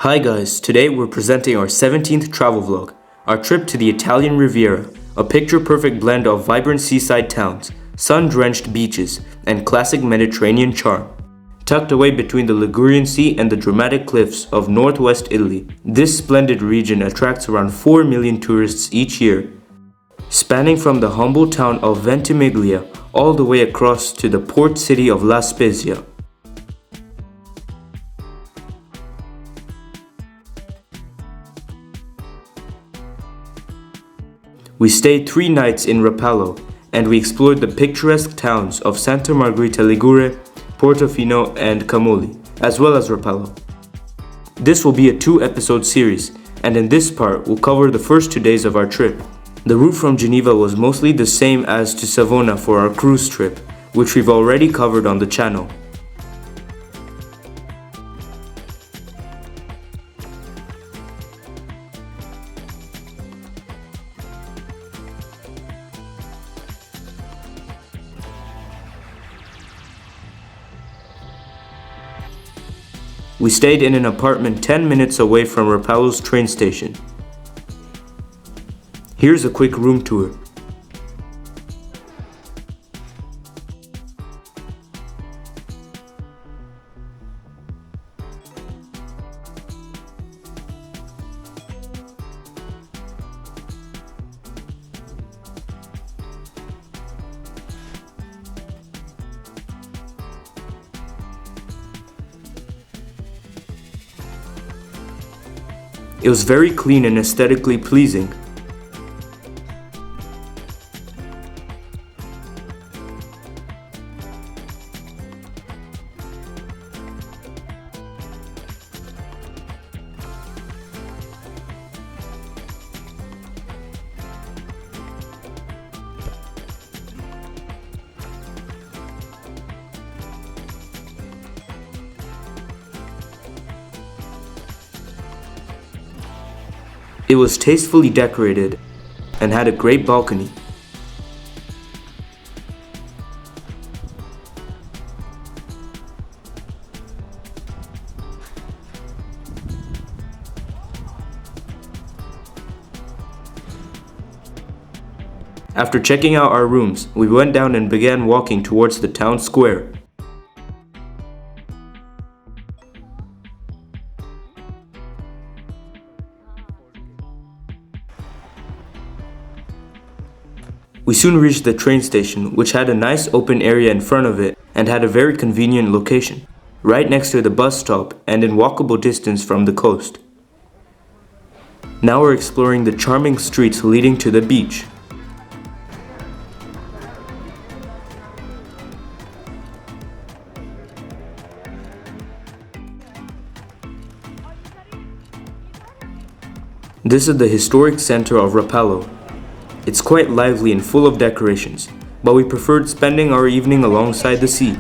Hi guys, today we're presenting our 17th travel vlog, our trip to the Italian Riviera, a picture-perfect blend of vibrant seaside towns, sun-drenched beaches, and classic Mediterranean charm. Tucked away between the Ligurian Sea and the dramatic cliffs of northwest Italy, this splendid region attracts around 4 million tourists each year, spanning from the humble town of Ventimiglia all the way across to the port city of La Spezia. We stayed 3 nights in Rapallo, and we explored the picturesque towns of Santa Margherita Ligure, Portofino, and Camoli, as well as Rapallo. This will be a 2-episode series, and in this part we'll cover the first 2 days of our trip. The route from Geneva was mostly the same as to Savona for our cruise trip, which we've already covered on the channel. We stayed in an apartment 10 minutes away from Rapallo's train station. Here's a quick room tour. It was very clean and aesthetically pleasing. It was tastefully decorated and had a great balcony. After checking out our rooms, we went down and began walking towards the town square. We soon reached the train station, which had a nice open area in front of it and had a very convenient location, right next to the bus stop and in walkable distance from the coast. Now we're exploring the charming streets leading to the beach. This is the historic center of Rapallo. It's quite lively and full of decorations, but we preferred spending our evening alongside the sea.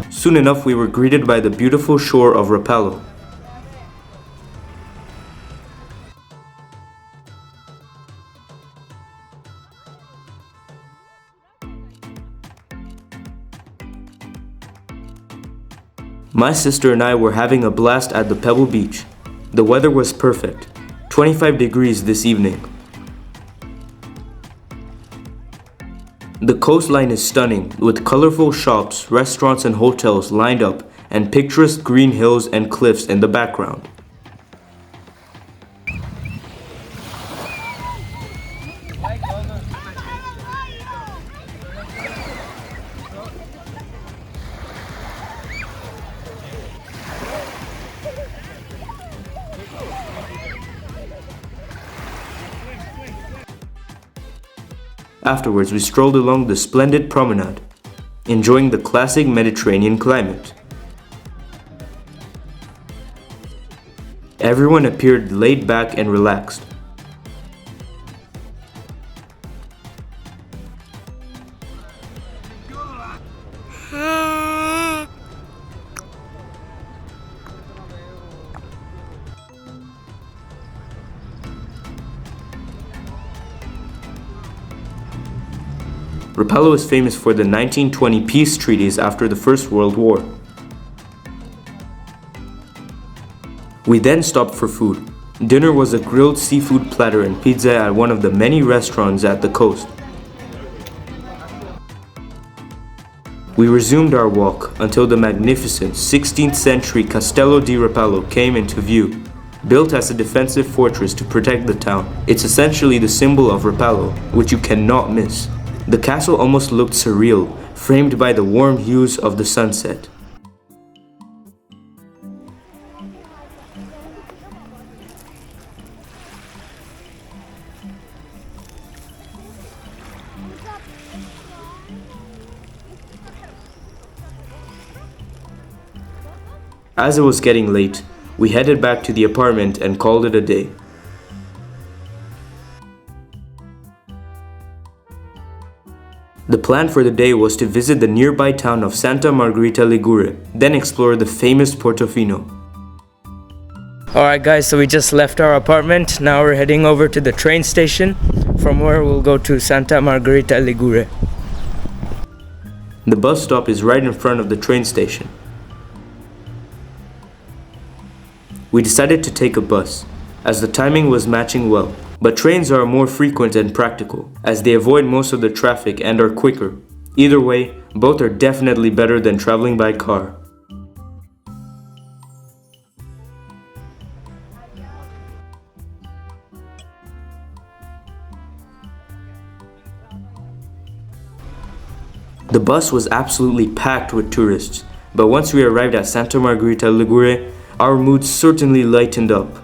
Soon enough we were greeted by the beautiful shore of Rapallo. My sister and I were having a blast at the Pebble Beach. The weather was perfect, 25 degrees this evening. The coastline is stunning, with colorful shops, restaurants and hotels lined up, and picturesque green hills and cliffs in the background. Afterwards, we strolled along the splendid promenade, enjoying the classic Mediterranean climate. Everyone appeared laid back and relaxed. Rapallo is famous for the 1920 peace treaties after the First World War. We then stopped for food. Dinner was a grilled seafood platter and pizza at one of the many restaurants at the coast. We resumed our walk until the magnificent 16th century Castello di Rapallo came into view. Built as a defensive fortress to protect the town, it's essentially the symbol of Rapallo, which you cannot miss. The castle almost looked surreal, framed by the warm hues of the sunset. As it was getting late, we headed back to the apartment and called it a day. The plan for the day was to visit the nearby town of Santa Margherita Ligure, then explore the famous Portofino. Alright guys, so we just left our apartment. Now we're heading over to the train station, from where we'll go to Santa Margherita Ligure. The bus stop is right in front of the train station. We decided to take a bus, as the timing was matching well. But trains are more frequent and practical, as they avoid most of the traffic and are quicker. Either way, both are definitely better than traveling by car. The bus was absolutely packed with tourists, but once we arrived at Santa Margherita Ligure, our mood certainly lightened up.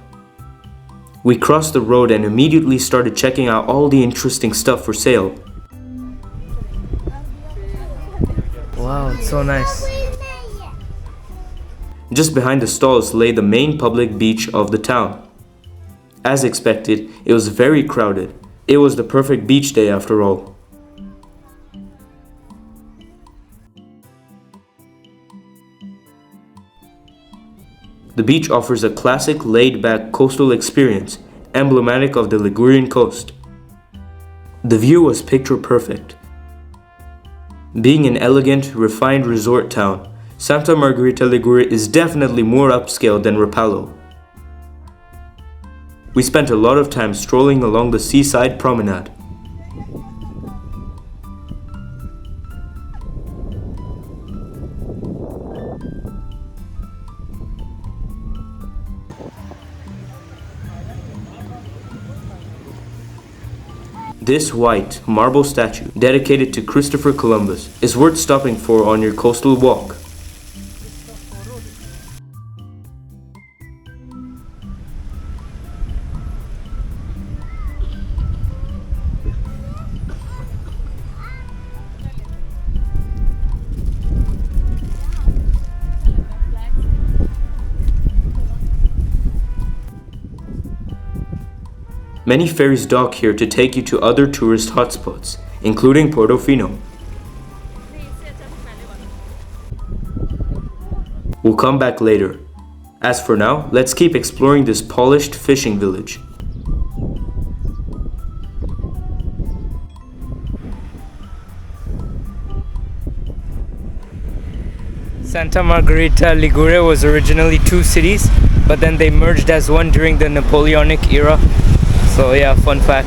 We crossed the road and immediately started checking out all the interesting stuff for sale. Wow, it's so nice. Just behind the stalls lay the main public beach of the town. As expected, it was very crowded. It was the perfect beach day after all. The beach offers a classic laid-back coastal experience, emblematic of the Ligurian coast. The view was picture perfect. Being an elegant, refined resort town, Santa Margherita Ligure is definitely more upscale than Rapallo. We spent a lot of time strolling along the seaside promenade. This white marble statue, dedicated to Christopher Columbus, is worth stopping for on your coastal walk. Many ferries dock here to take you to other tourist hotspots, including Portofino. We'll come back later. As for now, let's keep exploring this polished fishing village. Santa Margherita Ligure was originally two cities, but then they merged as one during the Napoleonic era. So yeah, fun fact.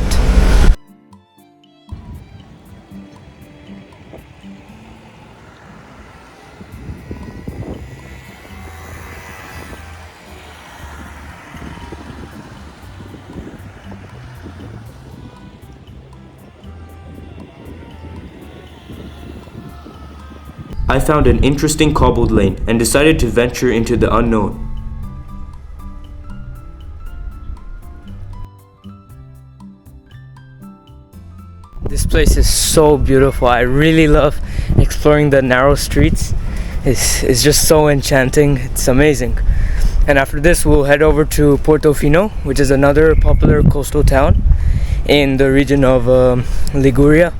I found an interesting cobbled lane and decided to venture into the unknown. This place is so beautiful. I really love exploring the narrow streets. It's just so enchanting. It's amazing. And after this, we'll head over to Portofino, which is another popular coastal town in the region of Liguria.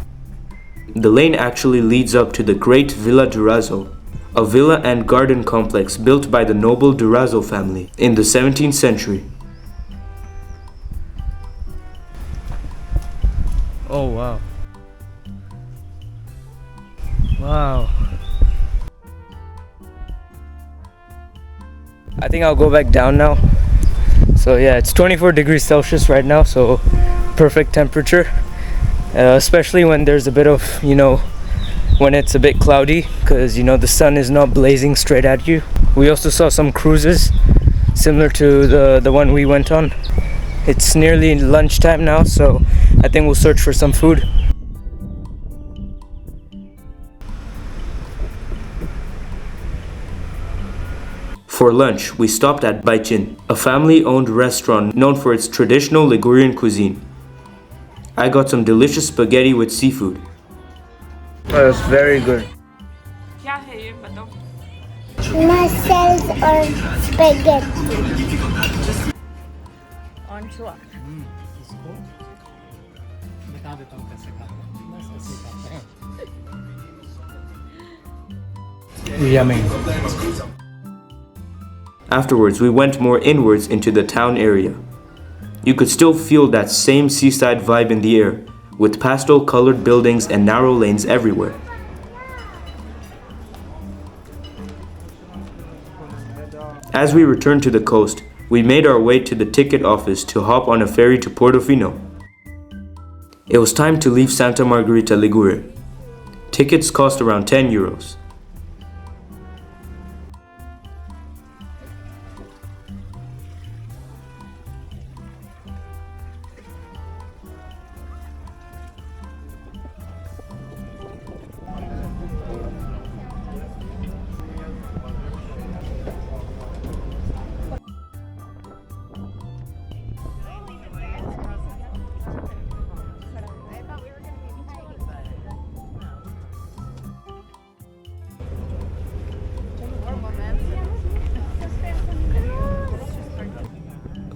The lane actually leads up to the great Villa Durazzo, a villa and garden complex built by the noble Durazzo family in the 17th century. Oh wow. Wow. I think I'll go back down now. So yeah, it's 24 degrees Celsius right now, so perfect temperature. Especially when there's a bit of, when it's a bit cloudy, because the sun is not blazing straight at you. We also saw some cruises similar to the one we went on. It's nearly lunchtime now, so I think we'll search for some food. For lunch, we stopped at Baicin, a family-owned restaurant known for its traditional Ligurian cuisine. I got some delicious spaghetti with seafood. Oh, it's very good. Mussels or spaghetti? Yummy. Afterwards, we went more inwards into the town area. You could still feel that same seaside vibe in the air, with pastel-colored buildings and narrow lanes everywhere. As we returned to the coast, we made our way to the ticket office to hop on a ferry to Portofino. It was time to leave Santa Margherita Ligure. Tickets cost around €10.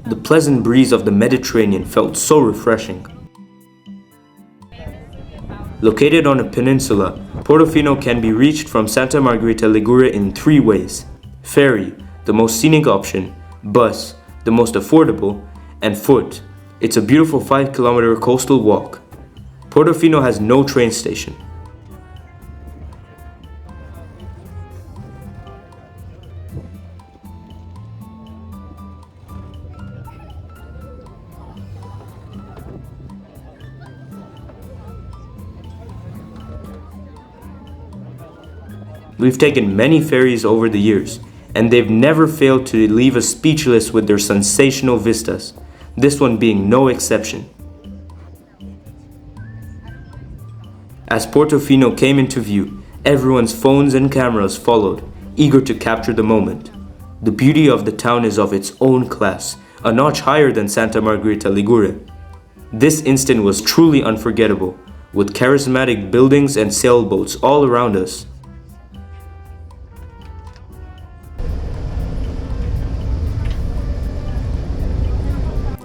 The pleasant breeze of the Mediterranean felt so refreshing. Located on a peninsula, Portofino can be reached from Santa Margherita Ligure in 3 ways: ferry, the most scenic option; bus, the most affordable; and foot. It's a beautiful 5-kilometer coastal walk. Portofino has no train station. We've taken many ferries over the years, and they've never failed to leave us speechless with their sensational vistas, this one being no exception. As Portofino came into view, everyone's phones and cameras followed, eager to capture the moment. The beauty of the town is of its own class, a notch higher than Santa Margherita Ligure. This instant was truly unforgettable, with charismatic buildings and sailboats all around us.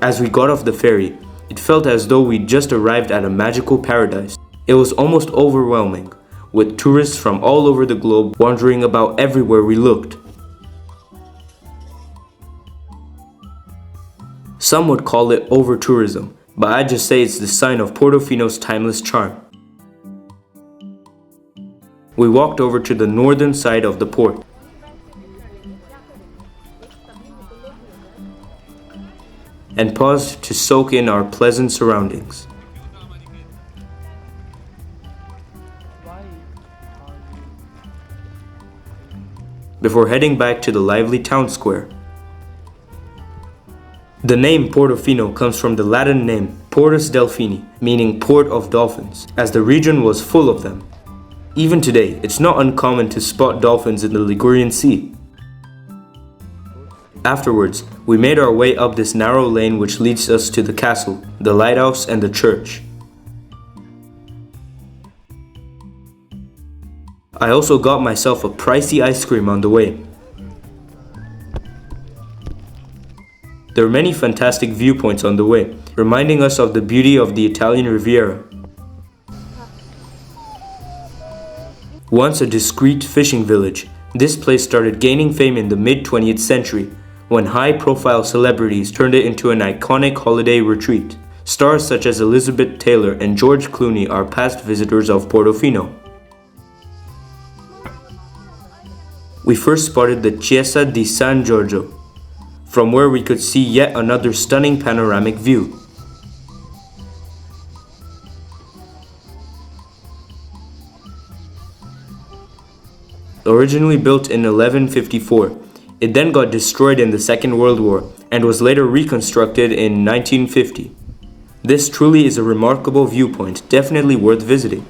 As we got off the ferry, it felt as though we'd just arrived at a magical paradise. It was almost overwhelming, with tourists from all over the globe wandering about everywhere we looked. Some would call it over-tourism, but I'd just say it's the sign of Portofino's timeless charm. We walked over to the northern side of the port. And paused to soak in our pleasant surroundings. Before heading back to the lively town square. The name Portofino comes from the Latin name Portus Delphini, meaning port of dolphins, as the region was full of them. Even today, it's not uncommon to spot dolphins in the Ligurian Sea. Afterwards, we made our way up this narrow lane which leads us to the castle, the lighthouse, and the church. I also got myself a pricey ice cream on the way. There are many fantastic viewpoints on the way, reminding us of the beauty of the Italian Riviera. Once a discreet fishing village, this place started gaining fame in the mid-20th century, when high-profile celebrities turned it into an iconic holiday retreat. Stars such as Elizabeth Taylor and George Clooney are past visitors of Portofino. we first spotted the Chiesa di San Giorgio, from where we could see yet another stunning panoramic view. Originally built in 1154, it then got destroyed in the Second World War and was later reconstructed in 1950. This truly is a remarkable viewpoint, definitely worth visiting.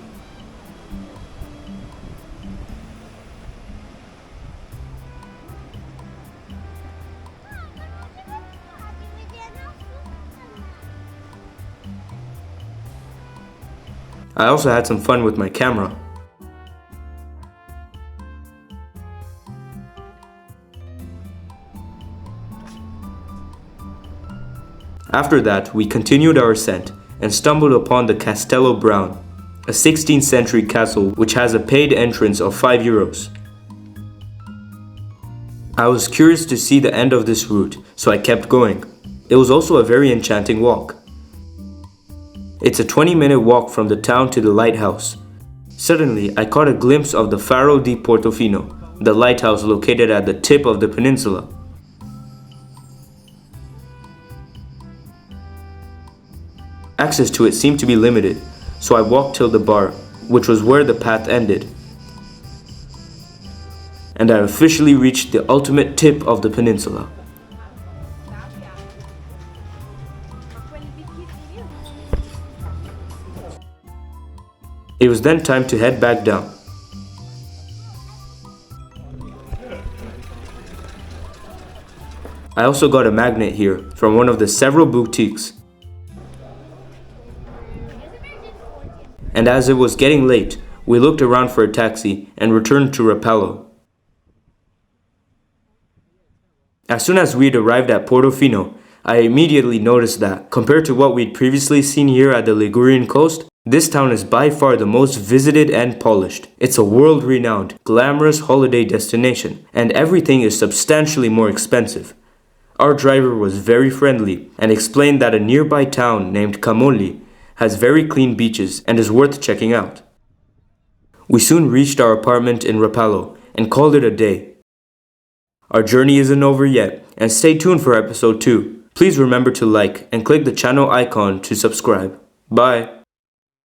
I also had some fun with my camera. After that, we continued our ascent and stumbled upon the Castello Brown, a 16th century castle which has a paid entrance of €5. I was curious to see the end of this route, so I kept going. It was also a very enchanting walk. It's a 20-minute walk from the town to the lighthouse. Suddenly, I caught a glimpse of the Faro di Portofino, the lighthouse located at the tip of the peninsula. Access to it seemed to be limited, so I walked till the bar, which was where the path ended. And I officially reached the ultimate tip of the peninsula. It was then time to head back down. I also got a magnet here from one of the several boutiques. And as it was getting late, we looked around for a taxi and returned to Rapallo. As soon as we'd arrived at Portofino, I immediately noticed that, compared to what we'd previously seen here at the Ligurian coast, this town is by far the most visited and polished. It's a world-renowned, glamorous holiday destination, and everything is substantially more expensive. Our driver was very friendly and explained that a nearby town named Camolli has very clean beaches and is worth checking out. We soon reached our apartment in Rapallo and called it a day. Our journey isn't over yet, and stay tuned for episode 2. Please remember to like and click the channel icon to subscribe. Bye!